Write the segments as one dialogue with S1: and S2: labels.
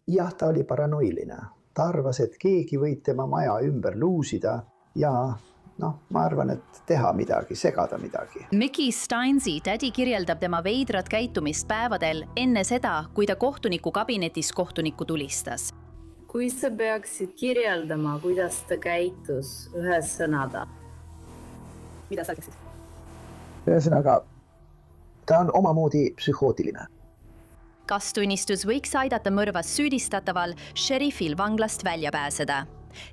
S1: Jah, ta oli paranoiline. Ta arvas, et keegi võib tema maja ümber luusida ja ma arvan, et teha midagi, segada midagi.
S2: Mickey Steinsi tädi kirjeldab tema veidrat käitumist päevadel enne seda, kui ta kohtuniku kabinetis kohtunikku tulistas.
S3: Kui sa peaksid kirjeldama, kuidas ta käitus ühe sõnada? Mida sa ütleksid?
S1: Ühesõnaga, ta on omamoodi psühhootiline.
S2: Kas tunnistus võiks aidata mõrvas süüdistataval šerifil vanglast välja pääseda?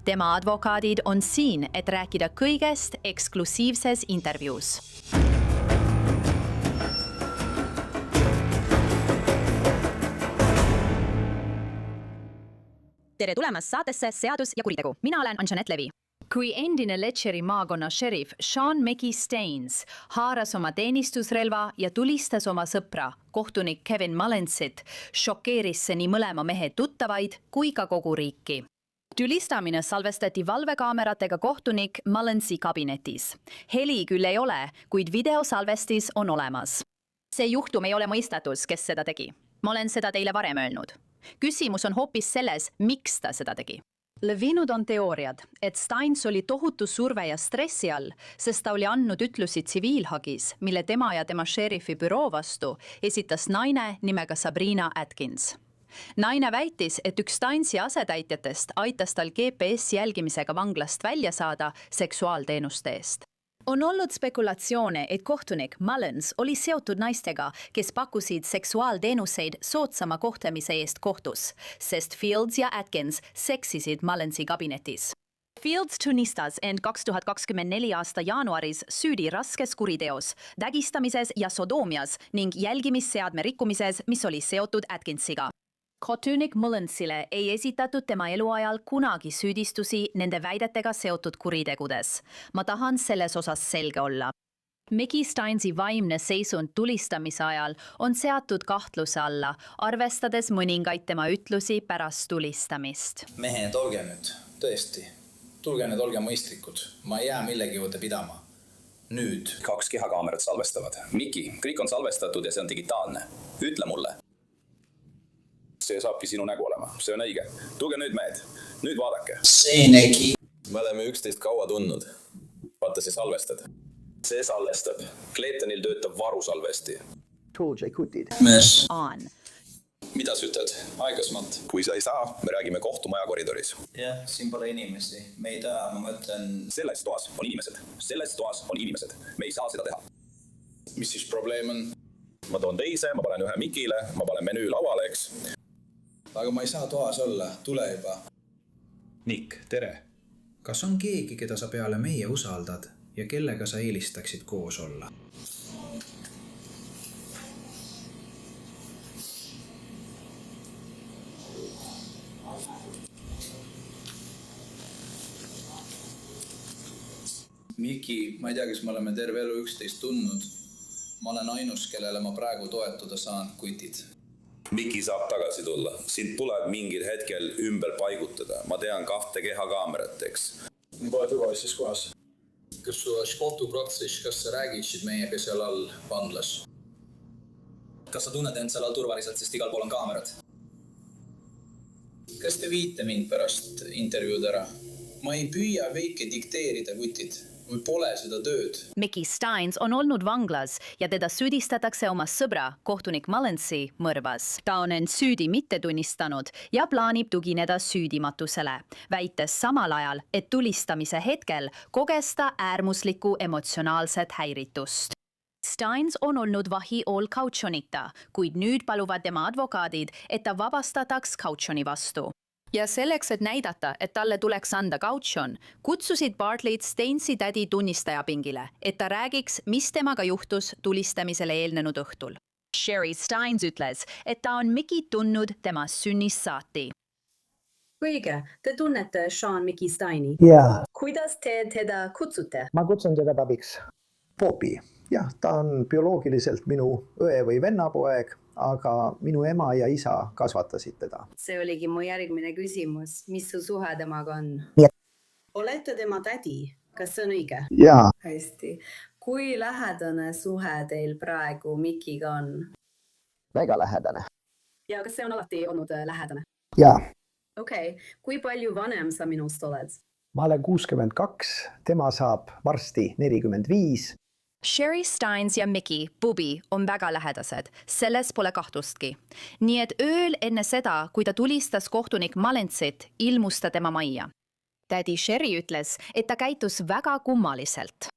S2: Tema advokaadid on siin, et rääkida kõigest eksklusiivses intervjuus. Tere tulemast saatesse Seadus ja kuritegu. Mina olen Anjanette Levi. Kui endine Letcheri maakonna šerif Sean Mickey Staines haaras oma teenistusrelva ja tulistas oma sõpra, kohtunik Kevin Mullensit, šokeeris see nii mõlema mehe tuttavaid kui ka kogu riiki. Tulistamine salvestati valvekaameratega kohtunik Mullensi kabinetis. Heli küll ei ole, kuid videosalvestis on olemas. See juhtum ei ole mõistatus, kes seda tegi. Ma olen seda teile varem öelnud. Küsimus on hoopis selles, miks ta seda tegi. Levinud on teooriad, et Staines oli tohutu surve ja stressi all, sest ta oli andnud ütlusi tsiviilhagis, mille tema ja tema šerifi büroo vastu esitas naine nimega Sabrina Atkins. Naine väitis, et üks Stainsi asetäitjatest aitas tal GPS jälgimisega vanglast välja saada seksuaalteenuste eest. On olnud spekulatsioone, et kohtunik Mullens oli seotud naistega, kes pakkusid seksuaalteenuseid soodsama kohtlemise eest kohtus, sest Fields ja Atkins seksisid Mullensi kabinetis. Fields tunnistas end 2024 aasta jaanuaris süüdi raskes kuriteos, vägistamises ja sodoomias ning jälgimisseadme rikkumises, mis oli seotud Atkinsiga. Kohtunik Mullensile ei esitatud tema eluajal kunagi süüdistusi nende väidetega seotud kuritegudes. Ma tahan selles osas selge olla. Mickey Steinsi vaimne seisund tulistamise ajal on seatud kahtluse alla, arvestades mõningaid tema ütlusi pärast tulistamist.
S4: Mehed, olge nüüd, tõesti. Tulge nüüd, olge mõistlikud. Ma ei jää millegi juurde pidama. Nüüd.
S5: 2 kehakaamerat salvestavad. Mickey, kõik on salvestatud ja see on digitaalne. Ütle mulle. See saabki sinu nägu olema. See on õige. Tulge nüüd, mehed. Nüüd vaadake.
S4: See nägi.
S5: Me oleme 11 kaua tundnud. Vaata, see salvestad. See salvestab. Claytonil töötab varusalvesti.
S1: Kutid.
S2: On.
S5: Mida sa ütled? Aeglasmalt. Kui sa ei saa, me räägime kohtumaja koridoris.
S4: Jah, siin pole inimesi. Me ei tea, ma mõtlen...
S5: Selles toas on inimesed. Selles toas on inimesed. Me ei saa seda teha.
S4: Mis siis probleem on?
S5: Ma toon teise, ma panen ühe Mikile, ma panen menüü lauale, eks.
S4: Aga ma ei saa toas olla. Tule juba.
S6: Nick, tere. Kas on keegi, keda sa peale meie usaldad ja kellega sa eelistaksid koos olla?
S4: Miki, ma ei tea, kas me oleme terve elu 11 tundnud. Ma olen ainus, kellele ma praegu toetuda saan, kutid.
S5: Miki saab tagasi tulla. Sind tuleb mingil hetkel ümber paigutada. Ma tean 2 kehakaamerat, eks.
S4: Ma pole turvalises kohas. Kas su kohtuprotsess, kas sa räägiksid meiega seal all vandlas?
S7: Kas sa tunned end seal all turvaliselt, sest igal pool on kaamerad?
S4: Kas te viite mind pärast intervjuud ära? Ma ei püüa veike dikteerida, kutid. Mul pole seda tööd.
S2: Mickey Staines on olnud vanglas ja teda süüdistatakse oma sõbra, kohtunik Mullensi mõrvas. Ta on end süüdi mitte tunnistanud ja plaanib tugineda süüdimatusele, väites samal ajal, et tulistamise hetkel koges ta äärmuslikku emotsionaalset häiritust. Staines on olnud vahi all kautšonita, kuid nüüd paluvad tema advokaadid, et ta vabastataks kautšoni vastu. Ja selleks, et näidata, et talle tuleks anda kautšon, kutsusid Bartlett Stainsi tädi tunnistajapingile, et ta räägiks, mis temaga juhtus tulistamisele eelnenud õhtul. Sherry Staines ütles, et ta on Mickey tundnud tema sünnist saati.
S3: Õige, te tunnete Sean Mickey Steini.
S1: Jaa,
S3: Kuidas te teda kutsute?
S1: ma kutsun teda pabiks. Bobby. Jah, ta on bioloogiliselt minu õe või vennapoeg, aga minu ema ja isa kasvatasid teda.
S3: See oligi mu järgmine küsimus. Mis su suhe temaga on? Olete tema tädi? Kas see on õige?
S1: Jaa,
S3: Hästi. Kui lähedane suhe teil praegu Mickiga on?
S1: väga lähedane.
S3: Ja kas see on alati olnud lähedane?
S1: jaa,
S3: okei, kui palju vanem sa minust oled?
S1: ma olen 62, tema saab varsti 45.
S2: Sherry Steins ja Mickey, Bubi, on väga lähedased, selles pole kahtlustki. Nii et ööl enne seda, kui ta tulistas kohtunik Malensit, ilmus ta tema majja. Tädi Sherry ütles, et ta käitus väga kummaliselt.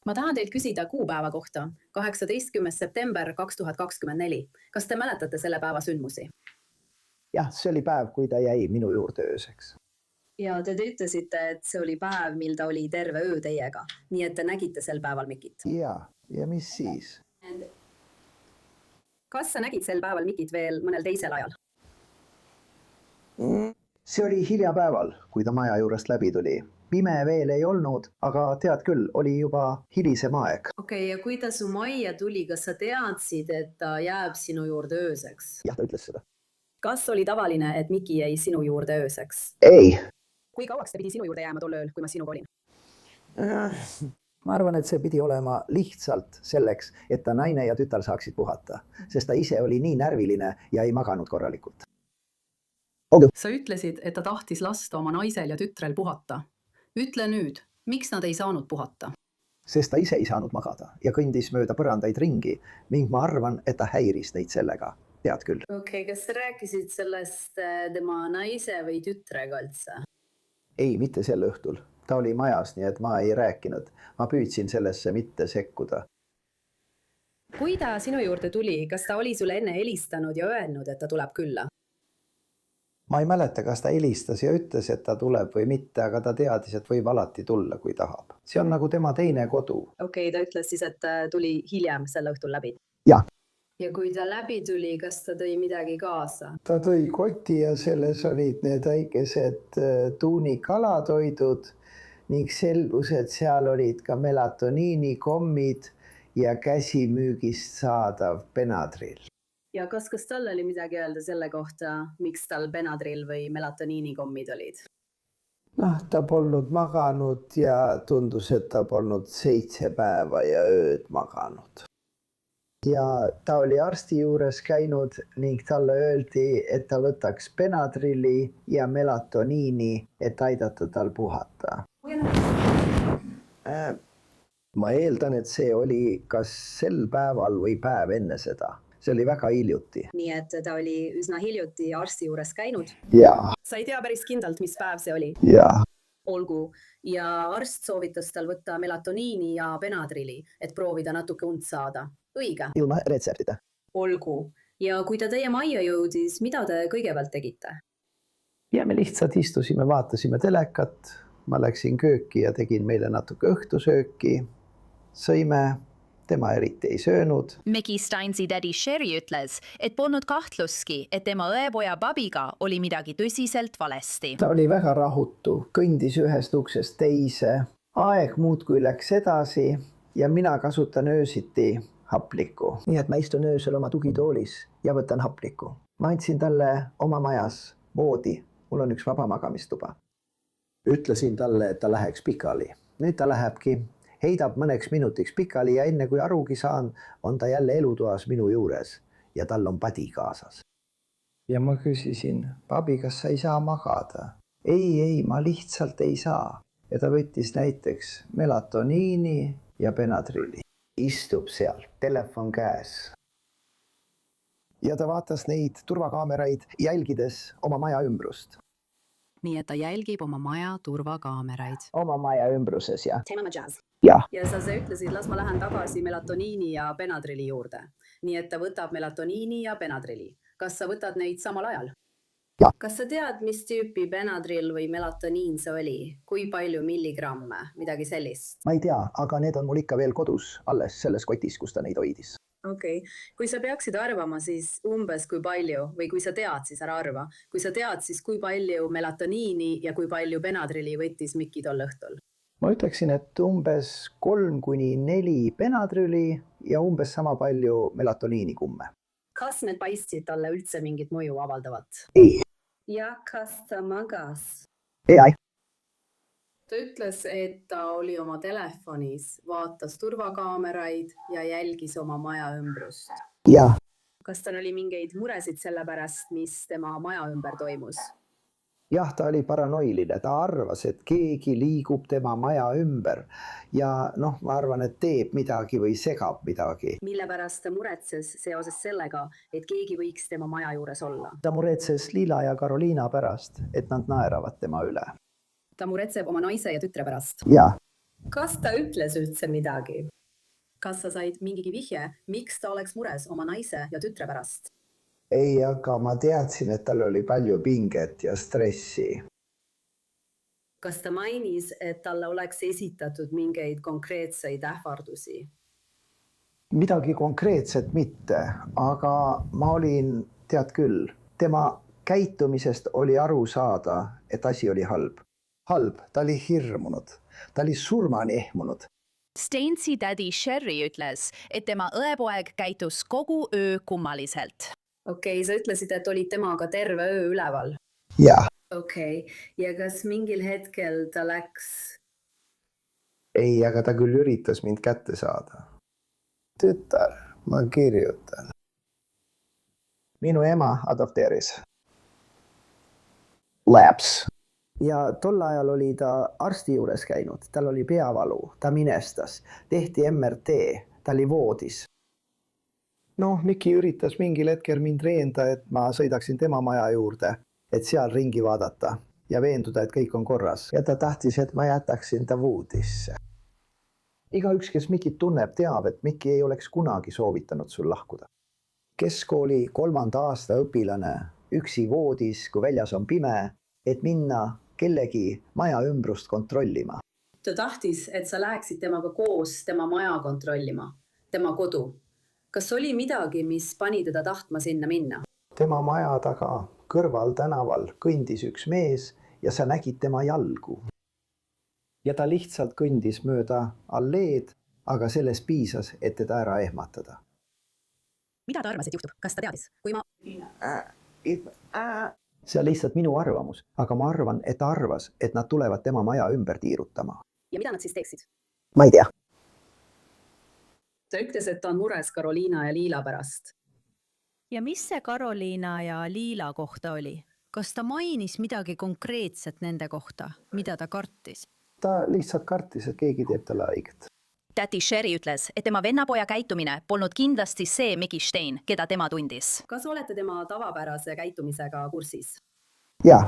S8: Ma tahan teilt küsida kuupäeva kohta, 18. september 2024. Kas te mäletate selle päeva sündmusi?
S1: jah, see oli päev, kui ta jäi minu juurde ööseks.
S8: Ja te ütlesite, et see oli päev, mil ta oli terve öö teiega, nii et te nägite sel päeval Mikit.
S1: ja mis siis?
S8: Kas sa nägid sel päeval Mikit veel mõnel teisel ajal?
S1: See oli hilja päeval, kui ta maja juurest läbi tuli. Pime veel ei olnud, aga tead küll, oli juba hilisem aeg.
S3: Okei, ja kui ta su majja tuli, kas sa teadsid, et ta jääb sinu juurde ööseks?
S1: jah, ta ütles seda.
S8: Kas oli tavaline, et Miki jäi sinu juurde ööseks?
S1: ei.
S8: Kui kauaks ta pidi sinu juurde jääma tol ööl, kui ma sinuga olin?
S1: ma arvan, et see pidi olema lihtsalt selleks, et ta naine ja tütar saaksid puhata, sest ta ise oli nii närviline ja ei maganud korralikult.
S8: Sa ütlesid, et ta tahtis lasta oma naisel ja tütrel puhata. Ütle nüüd, miks nad ei saanud puhata?
S1: Sest ta ise ei saanud magada ja kõndis mööda põrandaid ringi ning ma arvan, et ta häiris neid sellega. Tead küll.
S3: Okei, kas sa rääkisid sellest tema naise või tütrega üldse?
S1: Ei, mitte sel õhtul. Ta oli majas, nii et ma ei rääkinud. Ma püüdsin sellesse mitte sekkuda.
S8: Kui ta sinu juurde tuli, kas ta oli sulle enne helistanud ja öelnud, et ta tuleb külla?
S1: Ma ei mäleta, kas ta helistas ja ütles, et ta tuleb või mitte, aga ta teadis, et võib alati tulla, kui tahab. See on nagu tema teine kodu.
S8: Okei, ta ütles siis, et tuli hiljem sel õhtul läbi.
S1: Jah.
S3: Ja kui ta läbi tuli, kas ta tõi midagi kaasa?
S1: Ta tõi koti ja selles olid need väikesed tuunikalatoidud ning selgus, et seal olid ka melatoniinikommid ja käsimüügist saadav Benadryl.
S3: Ja kas tal oli midagi öelda selle kohta, miks tal Benadryl või melatoniinikommid olid?
S1: Ta polnud maganud ja tundus, et ta polnud 7 päeva ja ööd maganud. Ja ta oli arsti juures käinud ning talle öeldi, et ta võtaks Benadryli ja melatoniini, et aidata tal puhata. Ma eeldan, et see oli kas sel päeval või päev enne seda. See oli väga hiljuti.
S8: Nii et ta oli üsna hiljuti arsti juures käinud?
S1: Jaa.
S8: Sa ei tea päris kindlalt, mis päev see oli?
S1: Jaa.
S8: Olgu. Ja arst soovitas tal võtta melatoniini ja Benadryli, et proovida natuke und saada. Õige?
S1: Ilma retseptita.
S8: Olgu. Ja kui ta teie majja jõudis, mida te kõigepealt tegite?
S1: Ja me lihtsalt istusime, vaatasime telekat. Ma läksin kööki ja tegin meile natuke õhtusööki. Sõime, tema eriti ei söönud.
S2: Mickey Steinsi tädi Sherry ütles, et polnud kahtluski, et tema õepoja Babiga oli midagi tõsiselt valesti.
S1: Ta oli väga rahutu, kõndis ühest uksest teise. Aeg muudkui läks edasi ja mina kasutan öösiti haplikku. Nii et ma istun öösel oma tugitoolis ja võtan haplikku. Ma andsin talle oma majas voodi. Mul on üks vaba magamistuba. Ütlesin talle, et ta läheks pikali. Nüüd ta lähebki, heidab mõneks minutiks pikali ja enne kui arugi saan, on ta jälle elutoas minu juures ja tal on padi kaasas. Ja ma küsisin, Babi, kas sa ei saa magada? Ei, ma lihtsalt ei saa. Ja ta võttis näiteks melatoniini ja Benadryli. Istub seal, telefon käes. Ja ta vaatas neid turvakaameraid jälgides oma maja ümbrust.
S2: Nii et ta jälgib oma maja turvakaameraid.
S1: Oma maja ümbruses, jah.
S8: Teeme jazz.
S1: Jah.
S8: Ja sa ütlesid, las ma lähen tagasi melatoniini ja Benadryli juurde. Nii et ta võtab melatoniini ja Benadryli. Kas sa võtad neid samal ajal?
S1: Ja.
S3: Kas sa tead, mis tüüpi Benadryl või melatoniin see oli? Kui palju milligramme? Midagi sellist?
S1: Ma ei tea, aga need on mul ikka veel kodus alles selles kotis, kus ta neid hoidis.
S3: Okei. Kui sa peaksid arvama, siis umbes kui palju, või kui sa tead, siis ära arva. Kui sa tead, siis kui palju melatoniini ja kui palju Benadryli võttis Mikki tol õhtul?
S1: Ma ütleksin, et umbes 3-4 Benadryli ja umbes sama palju melatoniinikumme.
S8: Kas need paistsid talle üldse mingit mõju avaldavat?
S1: Ei.
S3: Ja kas ta magas?
S1: Ei.
S3: Ta ütles, et ta oli oma telefonis, vaatas turvakaameraid ja jälgis oma maja ümbrust.
S1: Jah.
S8: kas tal oli mingeid muresid selle pärast, mis tema maja ümber toimus?
S1: jah, ta oli paranoiline, ta arvas, et keegi liigub tema maja ümber ja noh, ma arvan, et teeb midagi või segab midagi.
S8: Mille pärast ta muretses seoses sellega, et keegi võiks tema maja juures olla?
S1: Ta muretses Liila ja Karoliina pärast, et nad naeravad tema üle.
S8: Ta muretseb oma naise ja tütre pärast.
S1: Ja,
S8: Kas ta ütles üldse midagi? Kas sa said mingigi vihje, miks ta oleks mures oma naise ja tütre pärast?
S1: ei, aga ma teadsin, et tal oli palju pinget ja stressi.
S8: Kas ta mainis, et talle oleks esitatud mingeid konkreetseid ähvardusi?
S1: Midagi konkreetset mitte, aga ma olin, tead küll, tema käitumisest oli aru saada, et asi oli halb. Halb, ta oli hirmunud, ta oli surmani ehmunud.
S2: Stainsi tädi Sherry ütles, et tema õepoeg käitus kogu öö kummaliselt.
S8: Okei, sa ütlesid, et olid temaga terve öö üleval.
S1: Ja,
S8: Okei, ja kas mingil hetkel ta läks?
S1: ei, aga ta küll üritas mind kätte saada. Tütar, ma kirjutan. Minu ema adopteeris. Laps. Ja tol ajal oli ta arsti juures käinud, tal oli peavalu, ta minestas, tehti MRT, ta oli voodis. Noh, Miki üritas mingil hetkel mind veenda, et ma sõidaksin tema maja juurde, et seal ringi vaadata ja veenduda, et kõik on korras. Ja ta tahtis, et ma jätaksin ta voodisse. Igaüks, kes Mikit tunneb, teab, et Miki ei oleks kunagi soovitanud sul lahkuda. Keskkooli 3. aasta õpilane, üksi voodis, kui väljas on pime, et minna kellegi maja ümbrust kontrollima.
S8: Ta tahtis, et sa läheksid temaga koos tema maja kontrollima, tema kodu. Kas oli midagi, mis pani teda tahtma sinna minna?
S1: Tema maja taga kõrval tänaval kõndis üks mees ja sa nägid tema jalgu. Ja ta lihtsalt kõndis mööda alleed, aga sellest piisas, et teda ära ehmatada.
S8: Mida ta arvas, et juhtub? Kas ta teadis? Kui ma...
S1: See on lihtsalt minu arvamus, aga ma arvan, et ta arvas, et nad tulevad tema maja ümber tiirutama.
S8: Ja mida nad siis teeksid?
S1: Ma ei tea.
S8: Ta ütles, et ta on mures Karoliina ja Liila pärast.
S9: Ja mis see Karoliina ja Liila kohta oli? Kas ta mainis midagi konkreetset nende kohta, mida ta kartis?
S1: Ta lihtsalt kartis, et keegi teeb talle haiget.
S2: Täti Sherry ütles, et tema vennapoja käitumine polnud kindlasti see Miki Stein, keda tema tundis.
S8: Kas olete tema tavapärase käitumisega kursis?
S1: Ja,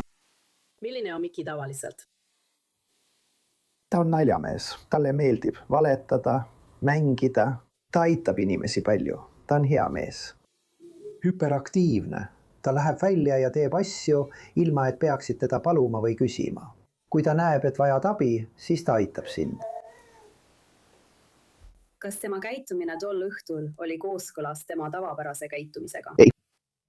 S8: Milline on Miki tavaliselt?
S1: ta on naljamees. Talle meeldib valetada, mängida. Ta aitab inimesi palju. Ta on hea mees. Hyperaktiivne. Ta läheb välja ja teeb asju, ilma et peaksid teda paluma või küsima. Kui ta näeb, et vajad abi, siis ta aitab sind.
S8: Kas tema käitumine tol õhtul oli kooskõlas tema tavapärase käitumisega?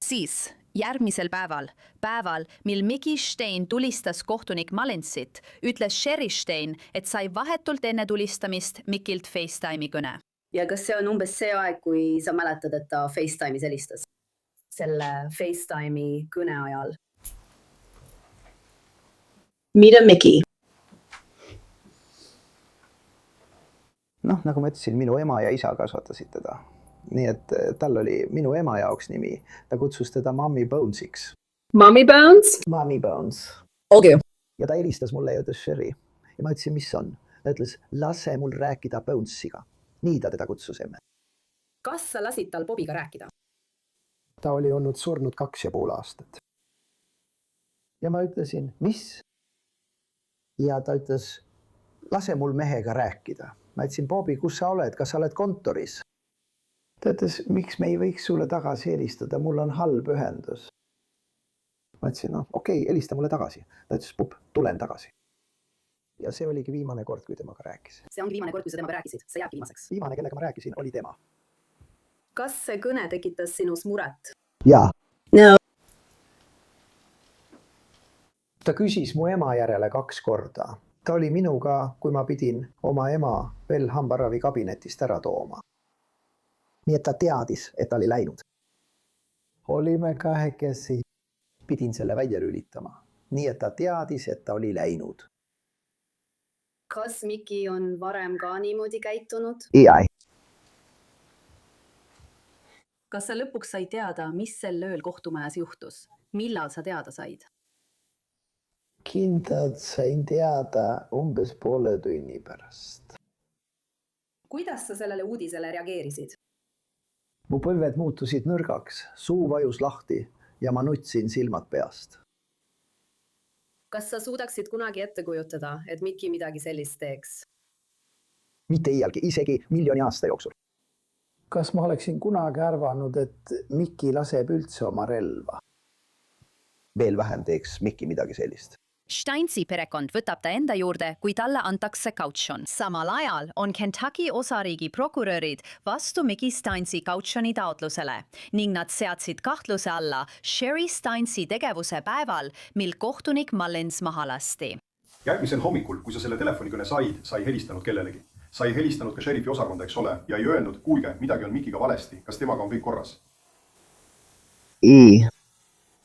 S2: Siis järgmisel päeval, mil Miki Stein tulistas kohtunik Malensit, ütles Sherry Stein, et sai vahetult enne tulistamist Mikilt FaceTime'i kõne.
S8: Ja kas see on umbes see aeg, kui sa mäletad, et ta FaceTime'is helistas? Selle FaceTime'i kõne ajal. Mida Miki?
S1: Noh, nagu ma ütlesin, minu ema ja isa kasvatasid teda. Nii et tal oli minu ema jaoks nimi. Ta kutsus teda Mommy Bonesiks.
S8: Mommy Bones?
S1: Mommy Bones.
S8: Okei.
S1: Ja ta helistas mulle ja ütles Sherry. Ja ma ütlesin, mis on? Ta ütles, lase mul rääkida Bonesiga. Nii ta teda kutsusime.
S8: Kas sa lasid tal Bobiga rääkida?
S1: Ta oli olnud surnud 2,5 aastat. Ja ma ütlesin, mis? Ja ta ütles, lase mul mehega rääkida. Ma ütlesin, Bobi, kus sa oled? Kas sa oled kontoris? Ta ütles, miks me ei võiks sulle tagasi helistada? Mul on halb ühendus. Ma ütlesin, no okei, helista mulle tagasi. Ta ütles, pup, tulen tagasi. Ja see oligi viimane kord, kui temaga rääkis.
S8: See ongi viimane kord, kui sa temaga rääkisid. See jääbki viimaseks.
S1: Viimane, kellega ma rääkisin, oli tema.
S8: Kas see kõne tekitas sinus muret?
S1: Ja.
S8: No.
S1: Ta küsis mu ema järele 2 korda. Ta oli minuga, kui ma pidin oma ema veel hambaravi kabinetist ära tooma. Nii et ta teadis, et ta oli läinud. Olime 2. Pidin selle välja lülitama. Nii et ta teadis, et ta oli läinud.
S8: Kas Miki on varem ka niimoodi käitunud?
S1: Ei.
S8: kas sa lõpuks sai teada, mis sel ööl kohtumajas juhtus? Millal sa teada said?
S1: Kindlalt sain teada umbes poole tunni pärast.
S8: Kuidas sa sellele uudisele reageerisid?
S1: Mu põlved muutusid nõrgaks, suu vajus lahti ja ma nutsin silmad peast.
S8: Kas sa suudaksid kunagi ette kujutada, et Miki midagi sellist teeks?
S1: Mitte iialgi, isegi miljoni aasta jooksul. Kas ma oleksin kunagi arvanud, et Miki laseb üldse oma relva? Veel vähem teeks Miki midagi sellist.
S2: Steinsi perekond võtab ta enda juurde, kui talle antakse kautsjon. Samal ajal on Kentucky osariigi prokurörid vastu Mickey Steinsi kautsjoni taotlusele ning nad seadsid kahtluse alla Sherry Steinsi tegevuse päeval, mil kohtunik Mullins maha lasti.
S10: Järgmisel hommikul, kui sa selle telefonikõne said, sai helistanud kellelegi. Sai helistanud ka šerifi osakonda, eks ole, ja ei öelnud, kuulge, midagi on Mikiga valesti, kas temaga on kõik korras?
S1: Ei.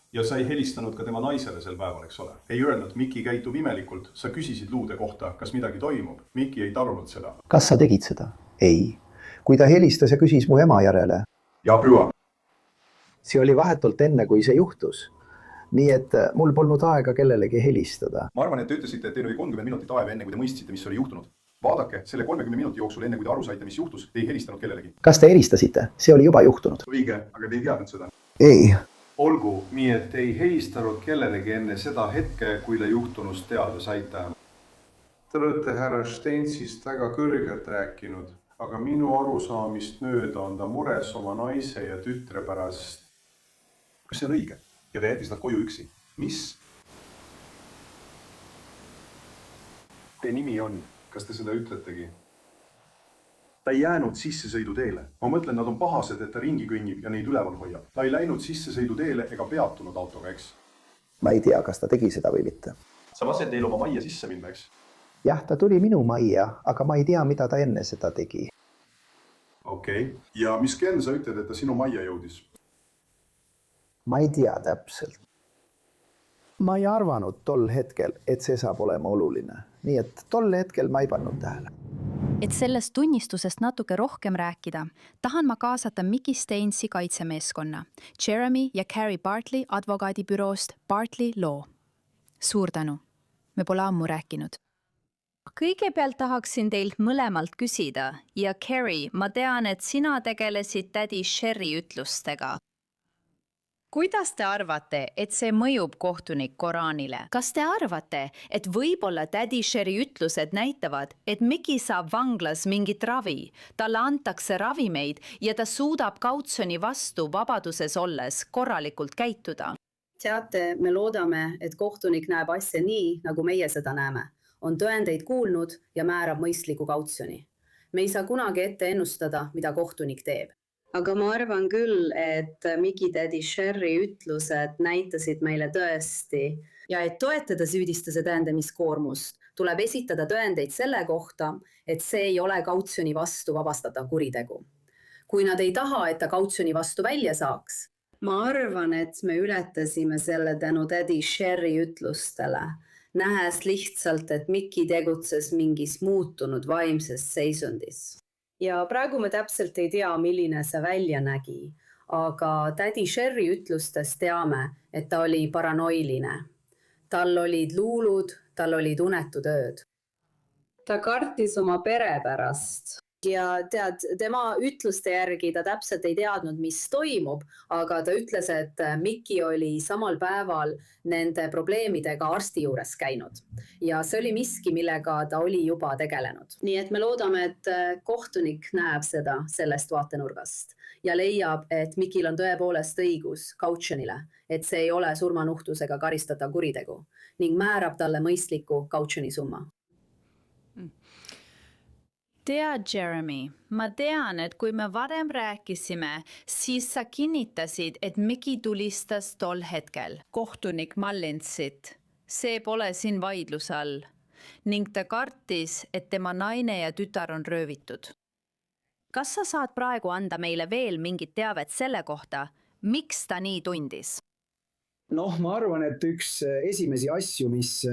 S10: Ja sai helistanud ka tema naisele sel päeval, eks ole. Ei öelnud, Miki käitub imelikult, sa küsisid luude kohta, kas midagi toimub. Miki ei tarunud seda.
S1: Kas sa tegid seda? Ei. Kui ta helistas ja küsis mu ema järele.
S10: Ja püha.
S1: See oli vahetult enne, kui see juhtus. Nii et mul polnud aega kellelegi helistada.
S10: Ma arvan, et te ütlesite, et teil oli 30 minutit aega enne, kui te mõistsite, mis oli juhtunud. Vaadake, selle 30 minuti jooksul enne, kui te aru saite, mis juhtus, te ei helistanud kellelegi.
S1: Kas te helistasite? See oli juba juhtunud.
S10: Õige, aga te ei teadnud seda.
S1: Ei.
S11: Olgu, nii et ei helistanud kellelegi enne seda hetke, kui te juhtunust teada saite. Te olete härra Steinsist väga kõrgelt rääkinud, aga minu arusaamist mööda on ta mures oma naise ja tütre pärast.
S10: Kas see on õige? Ja te jättis nad koju üksi. Mis? Teie nimi on? Kas te seda ütletegi? Ta ei jäänud sissesõiduteele. Ma mõtlen, nad on pahased, et ta ringi kõnnib ja neid üleval hoiab. Ta ei läinud sissesõiduteele ega peatunud autoga, eks? Ma ei tea, kas ta tegi seda või mitte. Sa lased neil oma majja sisse minna, eks? Jah, ta tuli minu majja, aga ma ei tea, mida ta enne seda tegi. Okei. Ja mis kell sa ütled, et ta sinu majja jõudis? Ma ei tea täpselt. Ma ei arvanud tol hetkel, et see saab olema oluline. Nii et tol hetkel ma ei pannud tähele.
S2: Et sellest tunnistusest natuke rohkem rääkida, tahan ma kaasata Mickey Steinsi kaitsemeeskonna, Jeremy ja Carrie Bartley advokaadibüroost Bartley Law. Suur tänu. Me pole ammu rääkinud.
S9: Kõigepealt tahaksin teilt mõlemalt küsida ja Carrie, ma tean, et sina tegelesid tädi Sherry ütlustega.
S2: Kuidas te arvate, et see mõjub kohtunik Koranile? Kas te arvate, et võib-olla tädi Sherry ütlused näitavad, et Mickey saab vanglas mingit ravi, talle antakse ravimeid ja ta suudab kautsjoni vastu vabaduses olles korralikult käituda?
S8: Teate, me loodame, et kohtunik näeb asja nii, nagu meie seda näeme. On tõendeid kuulnud ja määrab mõistliku kautsjoni. Me ei saa kunagi ette ennustada, mida kohtunik teeb. Aga ma arvan küll, et Mickey tädi Sherry ütlused näitasid meile tõesti ja et toetada süüdistuse tõendamiskoormust, tuleb esitada tõendeid selle kohta, et see ei ole kautsjoni vastu vabastatav kuritegu. Kui nad ei taha, et ta kautsjoni vastu välja saaks, ma arvan, et me ületasime selle tänu tädi Sherry ütlustele, nähes lihtsalt, et Mickey tegutses mingis muutunud vaimses seisundis. Ja praegu me täpselt ei tea, milline see välja nägi, aga tädi Sherry ütlustes teame, et ta oli paranoiline. Tal olid luulud, tal olid unetud ööd. Ta kartis oma pere pärast. Ja tead, tema ütluste järgi ta täpselt ei teadnud, mis toimub, aga ta ütles, et Mickey oli samal päeval nende probleemidega arsti juures käinud. Ja see oli miski, millega ta oli juba tegelenud. Nii et me loodame, et kohtunik näeb seda sellest vaatenurgast ja leiab, et Mickeyl on tõepoolest õigus kautsjonile, et see ei ole surmanuhtlusega karistatav kuritegu ning määrab talle mõistliku kautsjoni summa.
S2: Tea, Jeremy, ma tean, et kui me varem rääkisime, siis sa kinnitasid, et Mickey tulistas tol hetkel kohtunik Mullinsit. See pole siin vaidluse all. Ning ta kartis, et tema naine ja tütar on röövitud. Kas sa saad praegu anda meile veel mingit teavet selle kohta, miks ta nii tundis?
S12: Ma arvan, et üks esimesi asju, mis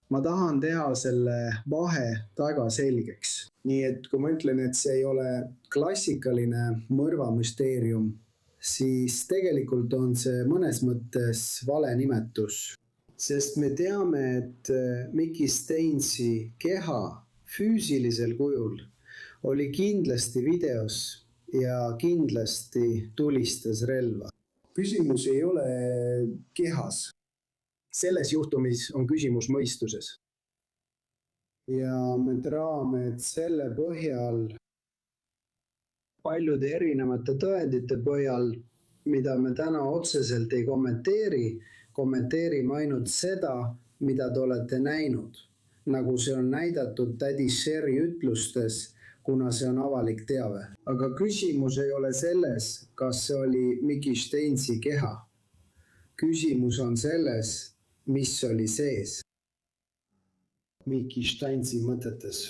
S12: ma tahan teha selle vahe väga selgeks. Nii et kui ma ütlen, et see ei ole klassikaline mõrvamüsteerium, siis tegelikult on see mõnes mõttes vale nimetus. Sest me teame, et Mickey Stainsi keha füüsilisel kujul oli kindlasti videos ja kindlasti tulistas relva. Küsimus ei ole kehas. Selles juhtumis on küsimus mõistuses. Ja me teame, et selle põhjal, paljude erinevate tõendite põhjal, mida me täna otseselt ei kommenteerime ainult seda, mida te olete näinud, nagu see on näidatud tädi Sherry ütlustes, kuna see on avalik teave. Aga küsimus ei ole selles, kas see oli Mickey Stainsi keha. Küsimus on selles, mis oli sees Mickey Stainsi mõtetes.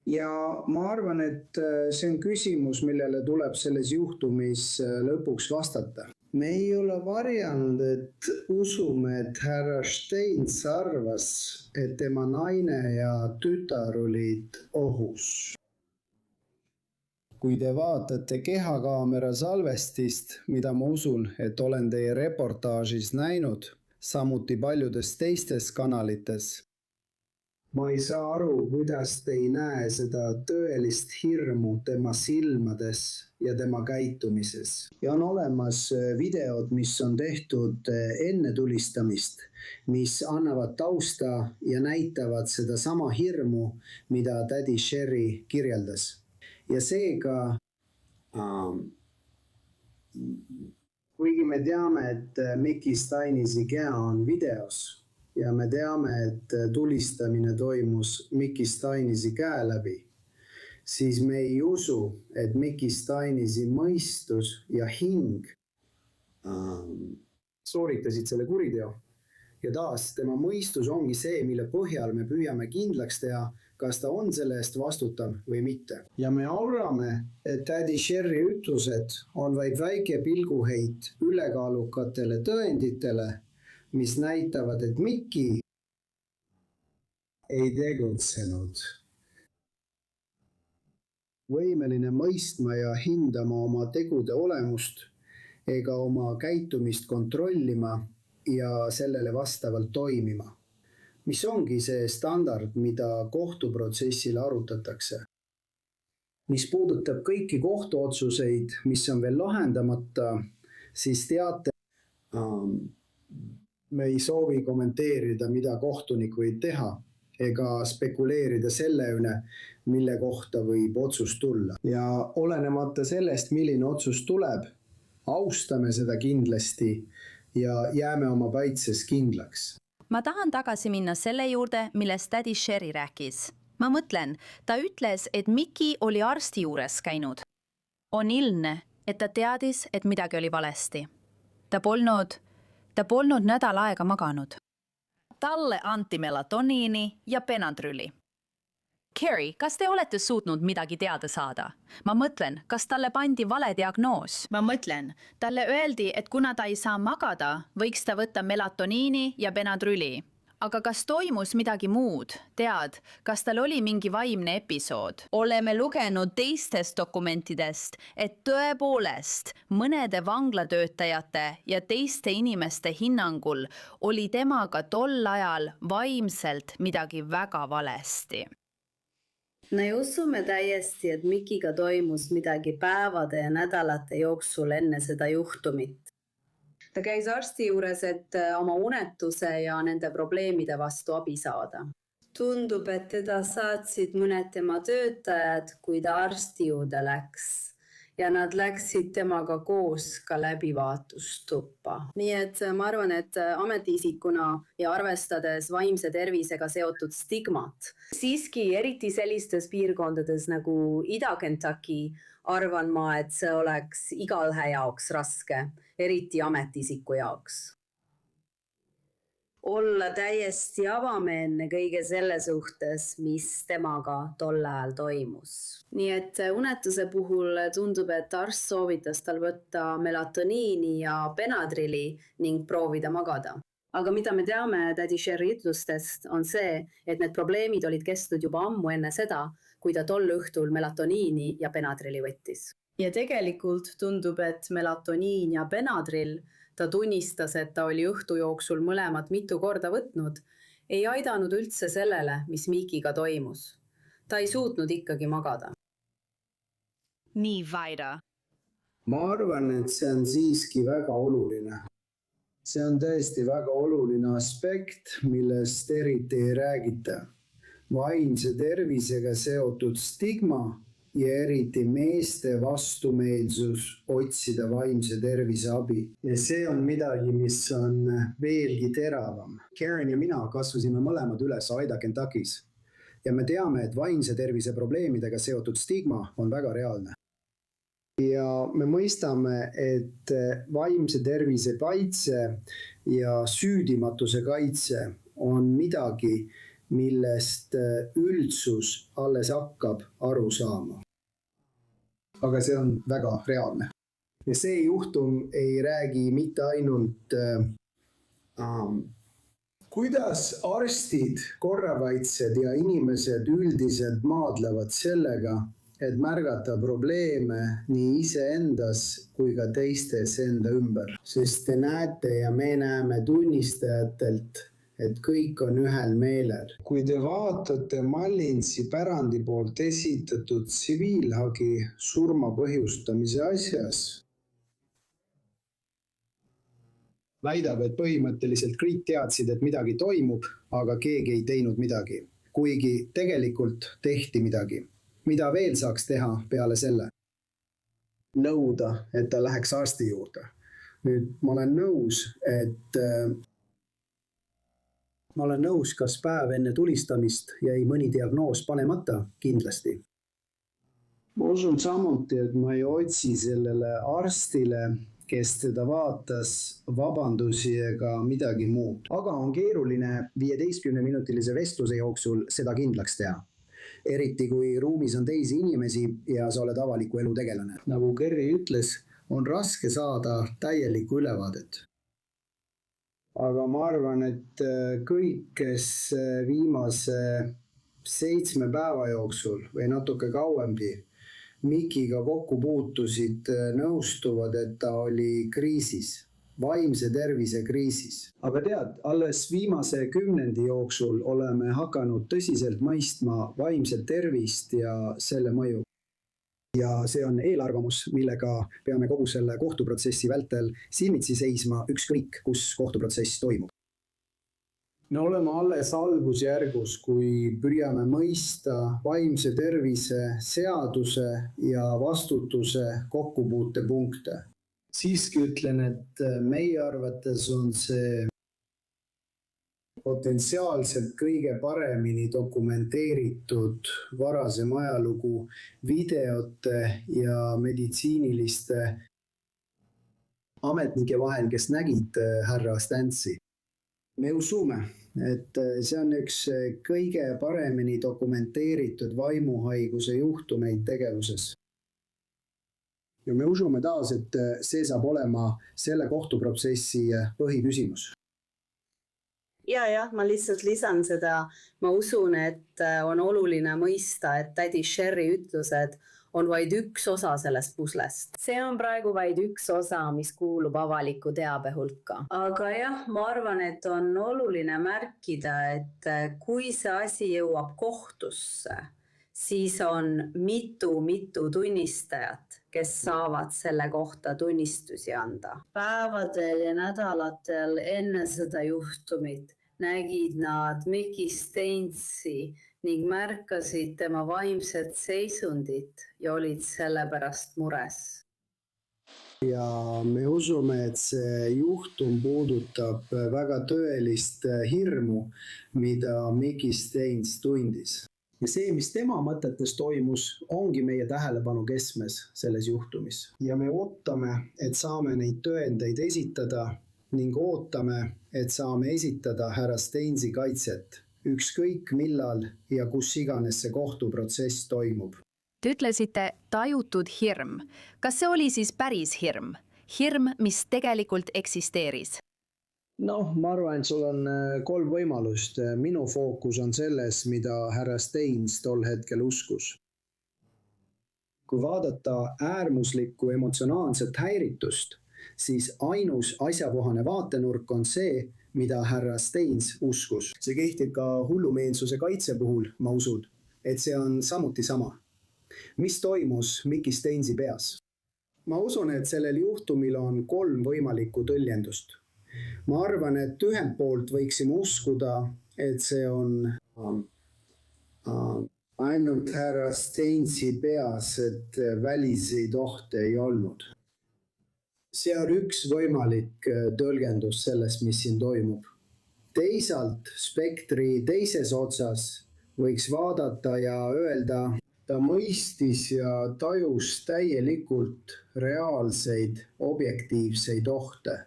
S12: Ja ma arvan, et see on küsimus, millele tuleb selles juhtumis lõpuks vastata. Me ei ole varjanud, et usume, et härra Steins arvas, et tema naine ja tütar olid ohus. Kui te vaatate kehakaamera salvestist, mida ma usun, et olen teie reportaažis näinud, samuti paljudes teistes kanalites, ma ei saa aru, kuidas te ei näe seda tõelist hirmu tema silmades ja tema käitumises. Ja on olemas videod, mis on tehtud enne tulistamist, mis annavad tausta ja näitavad seda sama hirmu, mida tädi Sherry kirjeldas. Ja seega, kuigi me teame, et Mickey Stainsi keha on videos, ja me teame, et tulistamine toimus Mickey Stainsi käe läbi, siis me ei usu, et Mickey Stainsi mõistus ja hing sooritasid selle kuriteo. Ja taas, tema mõistus ongi see, mille põhjal me püüame kindlaks teha, kas ta on selle eest vastutav või mitte. Ja me arvame, et tädi Sherry ütlused on vaid väike pilguheit ülekaalukatele tõenditele, mis näitavad, et Mickey ei tegutsenud. Võimeline mõistma ja hindama oma tegude olemust ega oma käitumist kontrollima ja sellele vastavalt toimima. Mis ongi see standard, mida kohtuprotsessil arutatakse. Mis puudutab kõiki kohtuotsuseid, mis on veel lahendamata, siis teate, me ei soovi kommenteerida, mida kohtunik võib teha, ega spekuleerida selle üle, mille kohta võib otsus tulla. Ja olenemata sellest, milline otsus tuleb, austame seda kindlasti ja jääme oma päitses kindlaks.
S2: Ma tahan tagasi minna selle juurde, millest tädi Sherry rääkis. Ma mõtlen, ta ütles, et Mickey oli arsti juures käinud. On ilmne, et ta teadis, et midagi oli valesti. Ta polnud nädal aega maganud. Talle anti melatoniini ja Benadryli. Carrie, kas te olete suutnud midagi teada saada? Ma mõtlen, kas talle pandi vale diagnoos? Ma mõtlen, talle öeldi, et kuna ta ei saa magada, võiks ta võtta melatoniini ja Benadryli. Aga kas toimus midagi muud? Tead, kas tal oli mingi vaimne episood? Oleme lugenud teistest dokumentidest, et tõepoolest mõnede vanglatöötajate ja teiste inimeste hinnangul oli temaga tol ajal vaimselt midagi väga valesti.
S8: Me usume täiesti, et Mickiga toimus midagi päevade ja nädalate jooksul enne seda juhtumit. Ta käis arsti juures, et oma unetuse ja nende probleemide vastu abi saada. Tundub, et teda saatsid mõned tema töötajad, kui ta arsti juurde läks. Ja nad läksid temaga koos ka läbivaatustuppa. Nii et ma arvan, et ametiisikuna ja arvestades vaimse tervisega seotud stigmat, siiski eriti sellistes piirkondades nagu Ida-Kentucky arvan ma, et see oleks igalühe jaoks raske, eriti ametiisiku jaoks. Olla täiesti avameelne kõige selle suhtes, mis temaga tol ajal toimus. Nii et unetuse puhul tundub, et arst soovitas tal võtta melatoniini ja Benadryli ning proovida magada. aga mida me teame tädi Sherry ütlustest on see, et need probleemid olid kestnud juba ammu enne seda, kui ta tol õhtul melatoniini ja Benadryli võttis. Ja tegelikult tundub, et melatoniin ja Benadryl, ta tunnistas, et ta oli õhtu jooksul mõlemad mitu korda võtnud, ei aidanud üldse sellele, mis Mikiga toimus. Ta ei suutnud ikkagi magada.
S9: Nii, Vaida.
S12: Ma arvan, et see on siiski väga oluline. See on tõesti väga oluline aspekt, millest eriti ei räägita. Vaimse tervisega seotud stigma ja eriti meeste vastumeelsus otsida vaimse tervise abi. Ja see on midagi, mis on veelgi teravam. Karen ja mina kasvasime mõlemad üles Aida Kentuckys. Ja me teame, et vaimse tervise probleemidega seotud stigma on väga reaalne. Ja me mõistame, et vaimse tervise kaitse ja süüdimatuse kaitse on midagi, millest üldsus alles hakkab aru saama. Aga see on väga reaalne. Ja see juhtum ei räägi mitte ainult kuidas arstid, korrakaitsjad ja inimesed üldiselt maadlevad sellega, et märgata probleeme nii iseendas kui ka teistes enda ümber. Sest te näete ja me näeme tunnistajatelt, et kõik on ühel meelel. Kui te vaatate Mallinsi pärandi poolt esitatud tsiviilhagi surma põhjustamise asjas, väidab, et põhimõtteliselt kõik teadsid, et midagi toimub, aga keegi ei teinud midagi. Kuigi tegelikult tehti midagi. Mida veel saaks teha peale selle? Nõuda, et ta läheks arsti juurde. Nüüd ma olen nõus, kas päev enne tulistamist jäi mõni diagnoos panemata? Kindlasti. Ma usun samuti, et ma ei otsi sellele arstile, kes teda vaatas, vabandusi ega midagi muud. Aga on keeruline 15-minutilise vestluse jooksul seda kindlaks teha. Eriti kui ruumis on teisi inimesi ja sa oled avaliku elu tegelane. Nagu Kerri ütles, on raske saada täielikku ülevaadet. Aga ma arvan, et kõik, kes viimase 7 päeva jooksul või natuke kauemgi Mikiga kokku puutusid, nõustuvad, et ta oli kriisis. Vaimse tervise kriisis. Aga tead, alles viimase 10 jooksul oleme hakanud tõsiselt mõistma vaimset tervist ja selle mõju. Ja see on eelarvamus, millega peame kogu selle kohtuprotsessi vältel silmitsi seisma ükskõik, kus kohtuprotsess toimub. Me oleme alles algusjärgus, kui püüame mõista vaimse tervise seaduse ja vastutuse kokkupuutepunkte. Siiski ütlen, et meie arvates on see potentsiaalselt kõige paremini dokumenteeritud varasem ajalugu videote ja meditsiiniliste ametnike vahel, kes nägid härra Stanzi. Me usume, et see on üks kõige paremini dokumenteeritud vaimuhaiguse juhtumeid tegevuses. Ja me usume taas, et see saab olema selle kohtuprotsessi põhiküsimus.
S8: Ja, ma lihtsalt lisan seda. Ma usun, et on oluline mõista, et tädi Sherry ütlused on vaid üks osa sellest puslest. See on praegu vaid üks osa, mis kuulub avaliku teabe hulka. Aga jah, ma arvan, et on oluline märkida, et kui see asi jõuab kohtusse, siis on mitu tunnistajat, kes saavad selle kohta tunnistusi anda. Päevadel ja nädalatel enne seda juhtumit nägid nad Mickey Stainsi ning märkasid tema vaimset seisundit ja olid selle pärast mures. Ja me usume, et see juhtum puudutab väga tõelist hirmu, mida Mickey Stains tundis. Ja see, mis tema mõtetes toimus, ongi meie tähelepanu keskmes selles juhtumis. Ja me ootame, et saame neid tõendeid esitada ning ootame, et saame esitada härra Stainsi kaitset, ükskõik millal ja kus iganes see kohtuprotsess toimub.
S2: Te ütlesite tajutud hirm. Kas see oli siis päris hirm? Hirm, mis tegelikult eksisteeris?
S12: noh, ma arvan, et sul on 3 võimalust. Minu fookus on selles, mida härra Steins tol hetkel uskus. Kui vaadata äärmuslikku emotsionaalset häiritust, siis ainus asjakohane vaatenurk on see, mida härra Steins uskus. See kehtib ka hullumeelsuse kaitse puhul, ma usun, et see on samuti sama. Mis toimus Mickey Steinsi peas? Ma usun, et sellel juhtumil on 3 võimalikku tõlgendust. Ma arvan, et ühelt poolt võiksime uskuda, et see on ainult härra Steinsi peas, et väliseid ohte ei olnud. See on üks võimalik tõlgendus sellest, mis siin toimub. Teisalt spektri teises otsas võiks vaadata ja öelda, ta mõistis ja tajus täielikult reaalseid objektiivseid ohte.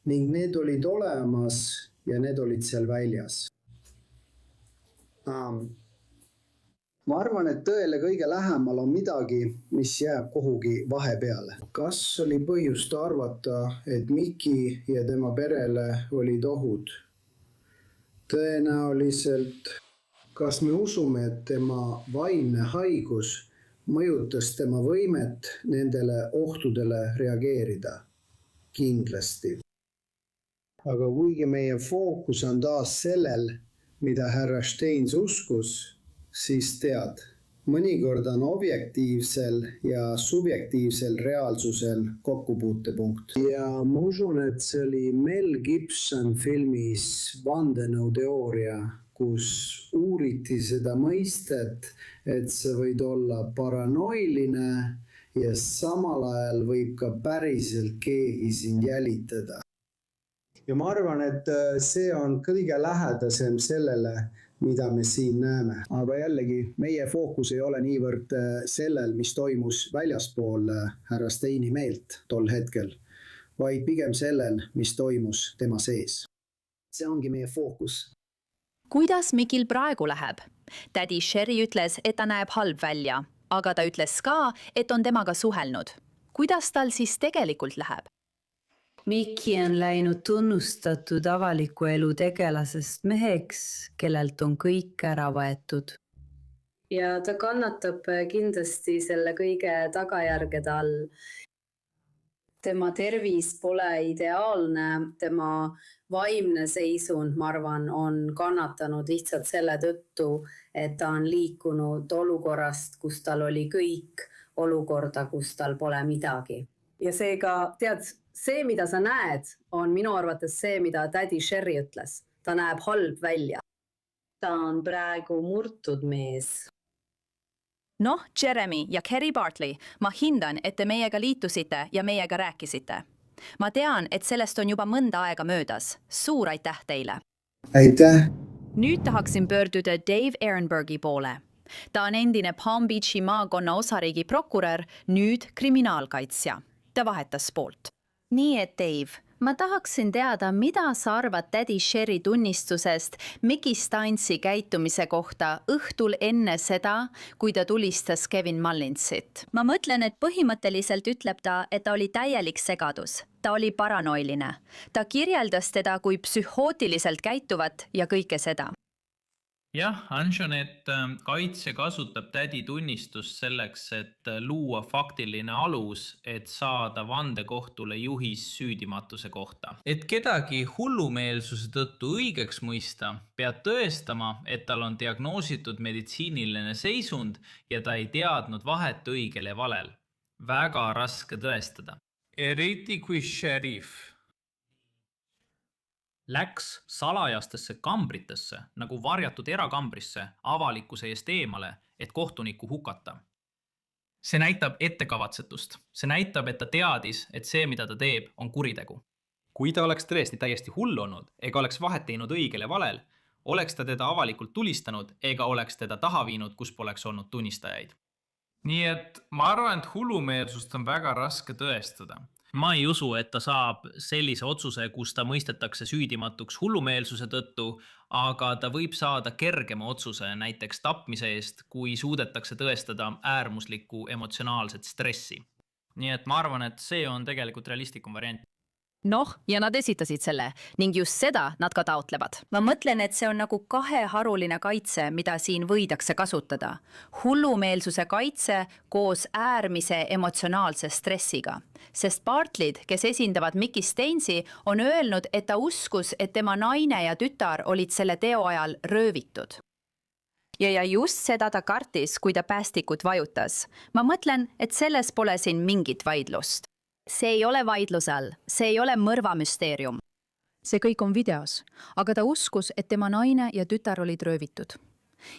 S12: Ning need olid olemas ja need olid seal väljas. Ma arvan, et tõele kõige lähemal on midagi, mis jääb kuhugi vahepeale. Kas oli põhjust arvata, et Mickey ja tema perele olid ohud? Tõenäoliselt, kas me usume, et tema vaimne haigus mõjutas tema võimet nendele ohtudele reageerida? Kindlasti. Aga kuigi meie fookus on taas sellel, mida härra Steins uskus, siis tead, mõnikord on objektiivsel ja subjektiivsel reaalsusel kokkupuutepunkt. Ja ma usun, et see oli Mel Gibson filmis Vandenõuteooria, kus uuriti seda mõistet, et see võid olla paranoiline ja samal ajal võib ka päriselt keegi sind jälitada. Ja ma arvan, et see on kõige lähedasem sellele, mida me siin näeme. Aga jällegi, meie fookus ei ole niivõrd sellel, mis toimus väljaspool härra Steini meelt tol hetkel, vaid pigem sellel, mis toimus tema sees. See ongi meie fookus.
S2: Kuidas Mikil praegu läheb? Tädi Sherry ütles, et ta näeb halb välja, aga ta ütles ka, et on temaga suhelnud. Kuidas tal siis tegelikult läheb?
S9: Mickey on läinud tunnustatud avaliku elu tegelasest meheks, kellelt on kõik ära võetud.
S8: Ja ta kannatab kindlasti selle kõige tagajärgede all. Tema tervis pole ideaalne, tema vaimne seisund, ma arvan, on kannatanud lihtsalt selle tõttu, et ta on liikunud olukorrast, kus tal oli kõik, olukorda, kus tal pole midagi. Ja seega, tead, see, mida sa näed, on minu arvates see, mida tädi Sherry ütles. Ta näeb halb välja. Ta on praegu murtud mees.
S2: Noh, Jeremy ja Kerry Bartley, ma hindan, et te meiega liitusite ja meiega rääkisite. Ma tean, et sellest on juba mõnda aega möödas. Suur aitäh teile.
S12: Aitäh.
S2: Nüüd tahaksin pöörduda Dave Ehrenbergi poole. Ta on endine Palm Beachi maakonna osariigi prokurör, nüüd kriminaalkaitsja. Ta vahetas poolt. Nii et Dave, ma tahaksin teada, mida sa arvad tädi Sherry tunnistusest Mickey Steinsi käitumise kohta õhtul enne seda, kui ta tulistas Kevin Mullinsit.
S13: Ma mõtlen, et põhimõtteliselt ütleb ta, et ta oli täielik segadus. Ta oli paranoiline. Ta kirjeldas teda kui psühhootiliselt käituvat ja kõike seda.
S14: Jah, Antoinette, kaitse kasutab tädi tunnistust selleks, et luua faktiline alus, et saada vandekohtule juhis süüdimatuse kohta. Et kedagi hullumeelsuse tõttu õigeks mõista, pead tõestama, et tal on diagnoositud meditsiiniline seisund ja ta ei teadnud vahet õigel ja valel. Väga raske tõestada. Eriti kui šerif läks salajastesse kambritesse, nagu varjatud erakambrisse, avalikkuse eest eemale, et kohtunikku hukata. See näitab ettekavatsetust. See näitab, et ta teadis, et see, mida ta teeb, on kuritegu.
S6: Kui ta oleks tõesti täiesti hull olnud, ega oleks vahet teinud õigel ja valel, oleks ta teda avalikult tulistanud, ega oleks teda taha viinud, kus poleks olnud tunnistajaid.
S14: Nii et ma arvan, et hullumeelsust on väga raske tõestada. Ma ei usu, et ta saab sellise otsuse, kus ta mõistetakse süüdimatuks hullumeelsuse tõttu, aga ta võib saada kergema otsuse näiteks tapmise eest, kui suudetakse tõestada äärmuslikku emotsionaalset stressi. Nii et ma arvan, et see on tegelikult realistlikum variant.
S2: Noh, ja nad esitasid selle ning just seda nad ka taotlevad.
S13: Ma mõtlen, et see on nagu kaheharuline kaitse, mida siin võidakse kasutada. Hullumeelsuse kaitse koos äärmise emotsionaalse stressiga. Sest Bartlid, kes esindavad Mickey Stainsi, on öelnud, et ta uskus, et tema naine ja tütar olid selle teo ajal röövitud. Ja just seda ta kartis, kui ta päästikut vajutas. Ma mõtlen, et selles pole siin mingit vaidlust. See ei ole vaidluse all, see ei ole mõrvamüsteerium.
S2: See kõik on videos, aga ta uskus, et tema naine ja tütar olid röövitud.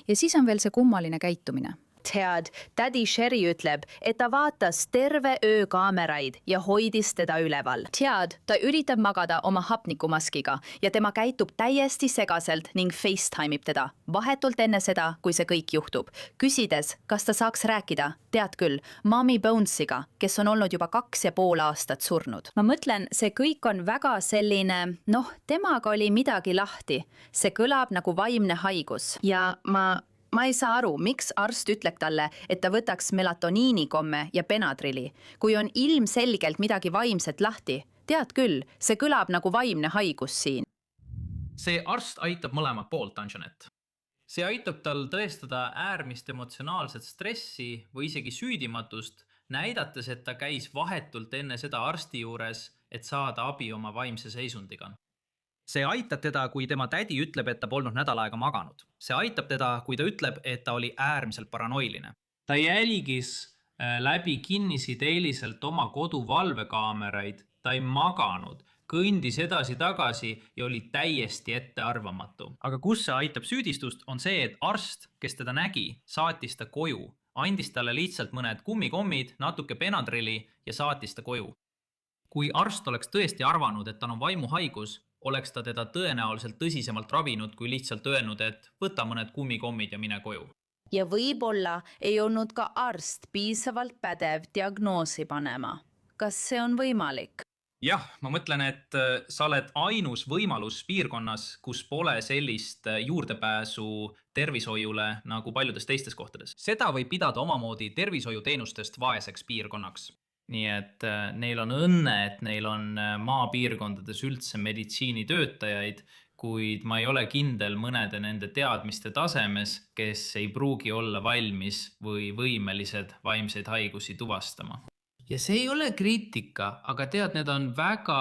S2: Ja siis on veel see kummaline käitumine.
S13: Tead, tädi Sherry ütleb, et ta vaatas terve öö kaameraid ja hoidis teda üleval. Tead, ta üritab magada oma hapnikumaskiga ja tema käitub täiesti segaselt ning FaceTime'ib teda vahetult enne seda, kui see kõik juhtub. Küsides, kas ta saaks rääkida, tead küll, Mommy Bonesiga, kes on olnud juba 2,5 aastat surnud. Ma mõtlen, see kõik on väga selline, temaga oli midagi lahti. See kõlab nagu vaimne haigus ja ma ei saa aru, miks arst ütleb talle, et ta võtaks melatoniinikomme ja Benadryli, kui on ilmselgelt midagi vaimset lahti. Tead küll, see kõlab nagu vaimne haigus siin.
S14: See arst aitab mõlemat poolt, Anjanette. See aitab tal tõestada äärmist emotsionaalset stressi või isegi süüdimatust, näidates, et ta käis vahetult enne seda arsti juures, et saada abi oma vaimse seisundiga.
S6: See aitab teda, kui tema tädi ütleb, et ta polnud nädal aega maganud. See aitab teda, kui ta ütleb, et ta oli äärmiselt paranoiline.
S14: Ta jälgis läbi kinnisideeliselt oma kodu valvekaameraid, ta ei maganud, kõndis edasi-tagasi ja oli täiesti ettearvamatu.
S6: Aga kus see aitab süüdistust, on see, et arst, kes teda nägi, saatis ta koju, andis talle lihtsalt mõned kummikommid, natuke Benadryli ja saatis ta koju. Kui arst oleks tõesti arvanud, et tal on vaimuhaigus, oleks ta teda tõenäoliselt tõsisemalt ravinud, kui lihtsalt öelnud, et võta mõned kummikommid ja mine koju.
S13: Ja võib-olla ei olnud ka arst piisavalt pädev diagnoosi panema. Kas see on võimalik?
S6: Jah, ma mõtlen, et sa oled ainus võimalus piirkonnas, kus pole sellist juurdepääsu tervishoiule nagu paljudes teistes kohtades. Seda võib pidada omamoodi tervishoiuteenustest vaeseks piirkonnaks. Nii et neil on õnne, et neil on maapiirkondades üldse meditsiinitöötajaid, kuid ma ei ole kindel mõnede nende teadmiste tasemes, kes ei pruugi olla valmis või võimelised vaimseid haigusi tuvastama.
S14: Ja see ei ole kriitika, aga tead, need on väga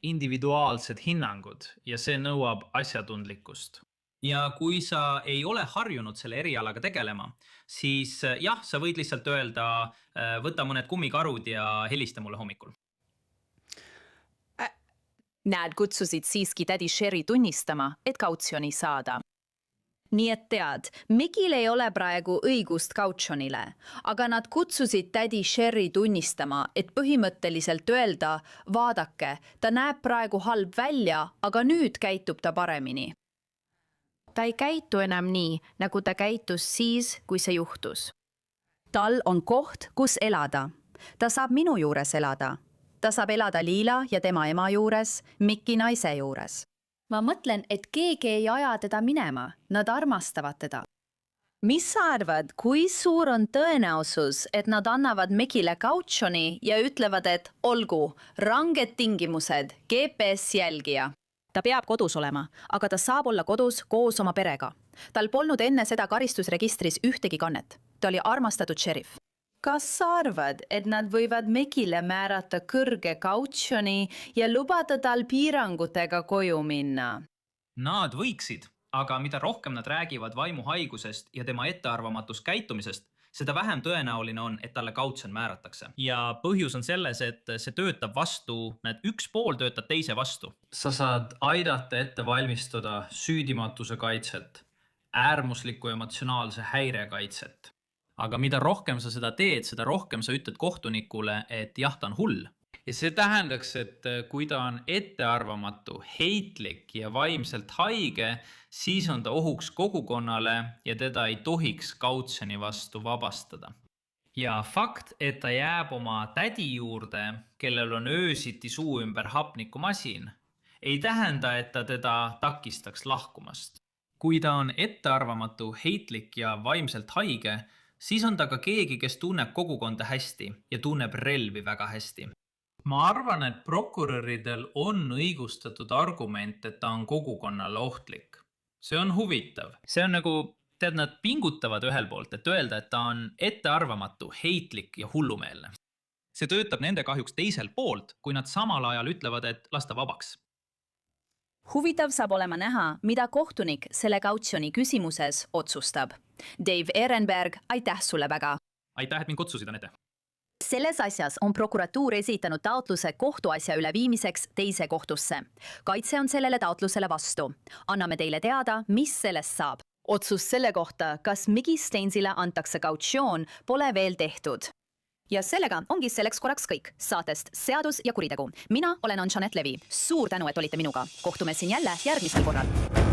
S6: individuaalsed hinnangud ja see nõuab asjatundlikkust. Ja kui sa ei ole harjunud selle erialaga tegelema, siis jah, sa võid lihtsalt öelda, võta mõned kummikarud ja helista mulle hommikul.
S2: Näed kutsusid siiski tädi Sherry tunnistama, et kautsjoni saada.
S13: Nii et tead, Mickil ei ole praegu õigust kautsjonile, aga nad kutsusid tädi Sherry tunnistama, et põhimõtteliselt öelda, vaadake, ta näeb praegu halb välja, aga nüüd käitub ta paremini. Ta ei käitu enam nii, nagu ta käitus siis, kui see juhtus. Tal on koht, kus elada. Ta saab minu juures elada. Ta saab elada Liila ja tema ema juures, Mickey naise juures. Ma mõtlen, et keegi ei aja teda minema. Nad armastavad teda. Mis sa arvad, kui suur on tõenäosus, et nad annavad Mickile kautsjoni ja ütlevad, et olgu, ranged tingimused, GPS-jälgija. Ta peab kodus olema, aga ta saab olla kodus koos oma perega. Tal polnud enne seda karistusregistris ühtegi kannet. Ta oli armastatud šerif. Kas sa arvad, et nad võivad Mickile määrata kõrge kautsjoni ja lubada tal piirangutega koju minna?
S6: Nad võiksid, aga mida rohkem nad räägivad vaimuhaigusest ja tema ettearvamatust käitumisest, seda vähem tõenäoline on, et talle kautsjon määratakse. Ja põhjus on selles, et see töötab vastu, need üks pool töötab teise vastu. Sa saad aidata ette valmistuda süüdimatuse kaitset, äärmusliku emotsionaalse häire kaitset. Aga mida rohkem sa seda teed, seda rohkem sa ütled kohtunikule, et jah, ta on hull. Ja see tähendaks, et kui ta on ettearvamatu, heitlik ja vaimselt haige, siis on ta ohuks kogukonnale ja teda ei tohiks kautsjoni vastu vabastada. Ja fakt, et ta jääb oma tädi juurde, kellel on öösiti suu ümber hapnikumasin, ei tähenda, et ta teda takistaks lahkumast. Kui ta on ettearvamatu, heitlik ja vaimselt haige, siis on ta ka keegi, kes tunneb kogukonda hästi ja tunneb relvi väga hästi.
S14: Ma arvan, et prokuröridel on õigustatud argument, et ta on kogukonnale ohtlik. See on huvitav.
S6: See on nagu, tead, nad pingutavad ühel poolt, et öelda, et ta on ettearvamatu, heitlik ja hullumeelne. See töötab nende kahjuks teisel poolt, kui nad samal ajal ütlevad, et lasta vabaks.
S13: Huvitav saab olema näha, mida kohtunik selle kautsjoni küsimuses otsustab. Dave Ehrenberg, aitäh sulle väga!
S6: Aitäh, et mind kutsusid, Anette!
S2: Selles asjas on prokuratuur esitanud taotluse kohtuasja üleviimiseks teise kohtusse. Kaitse on sellele taotlusele vastu. Anname teile teada, mis sellest saab. Otsus selle kohta, kas Mickey Stainsile antakse kautsjoon, pole veel tehtud. Ja sellega ongi selleks korraks kõik. Saatest Seadus ja kuritegu. Mina olen Anjanette Levi. Suur tänu, et olite minuga. Kohtume siin jälle järgmisel korral.